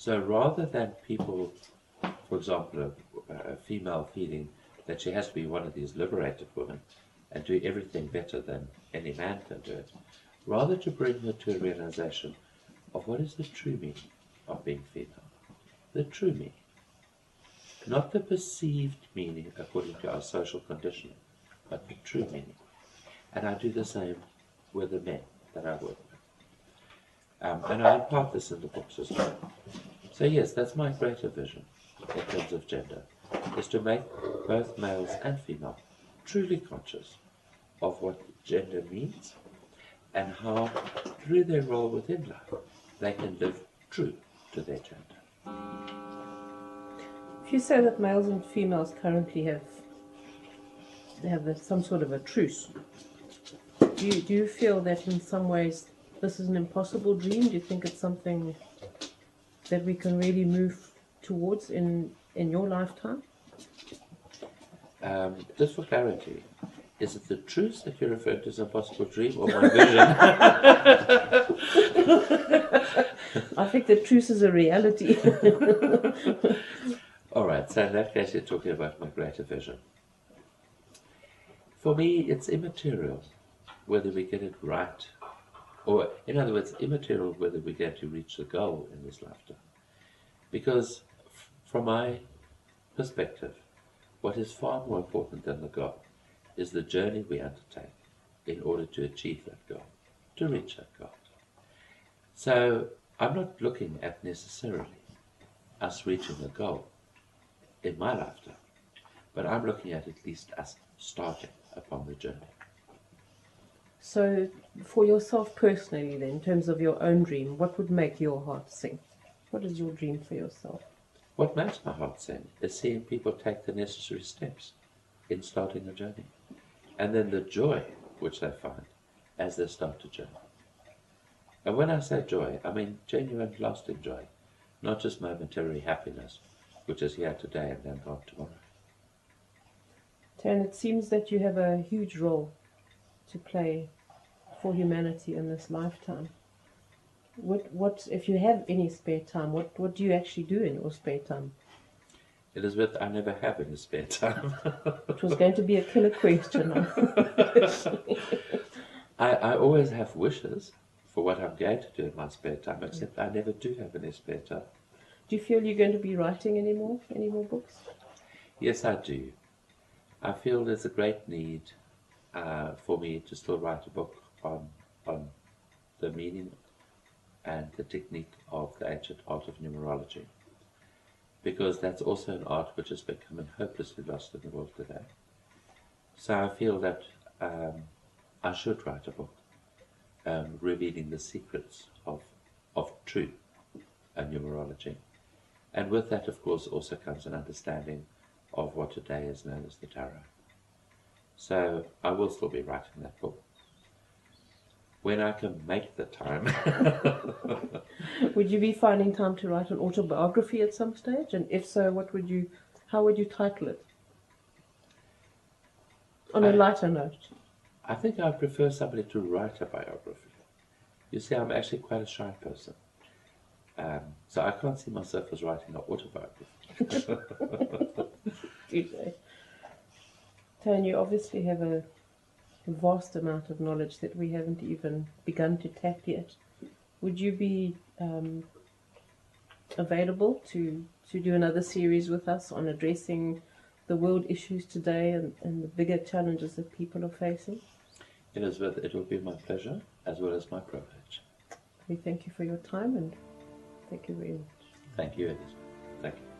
So rather than people, for example, a female feeling that she has to be one of these liberated women and do everything better than any man can do it, rather to bring her to a realization of what is the true meaning of being female. The true meaning. Not the perceived meaning according to our social conditioning, but the true meaning. And I do the same with the men that I work with. And I impart this in the books as well. So yes, that's my greater vision in terms of gender, is to make both males and female truly conscious of what gender means and how, through their role within life, they can live true to their gender. If you say that males and females currently have some sort of a truce, do you feel that in some ways this is an impossible dream? Do you think it's something that we can really move towards in your lifetime? Just for clarity, is it the truce that you refer to as a possible dream or my vision? I think the truce is a reality. All right, so in that case you're talking about my greater vision. For me, it's immaterial whether we get it right, or in other words, immaterial whether we're going to reach the goal in this lifetime. Because from my perspective, what is far more important than the goal is the journey we undertake in order to achieve that goal, to reach that goal. So I'm not looking at necessarily us reaching the goal in my lifetime, but I'm looking at least us starting upon the journey. So for yourself personally then, in terms of your own dream, what would make your heart sing? What is your dream for yourself? What makes my heart sing is seeing people take the necessary steps in starting a journey, and then the joy which they find as they start a journey. And when I say joy, I mean genuine, lasting joy, not just momentary happiness, which is here today and then gone tomorrow. And it seems that you have a huge role to play for humanity in this lifetime. What if you have any spare time, what do you actually do in your spare time? Elizabeth, I never have any spare time. It was going to be a killer question. I always have wishes for what I'm going to do in my spare time, except I never do have any spare time. Do you feel you're going to be writing any more books? Yes, I do. I feel there's a great need for me to still write a book on the meaning and the technique of the ancient art of numerology, because that's also an art which is becoming hopelessly lost in the world today. So I feel that I should write a book revealing the secrets of true numerology. And with that, of course, also comes an understanding of what today is known as the tarot. So I will still be writing that book when I can make the time. Would you be finding time to write an autobiography at some stage? And if so, how would you title it? On a lighter note. I think I prefer somebody to write a biography. You see, I'm actually quite a shy person. So I can't see myself as writing an autobiography. Théun, you obviously have a vast amount of knowledge that we haven't even begun to tap yet. Would you be available to do another series with us on addressing the world issues today and the bigger challenges that people are facing? Elizabeth, it will be my pleasure as well as my privilege. We thank you for your time and thank you very much. Thank you, Elizabeth. Thank you.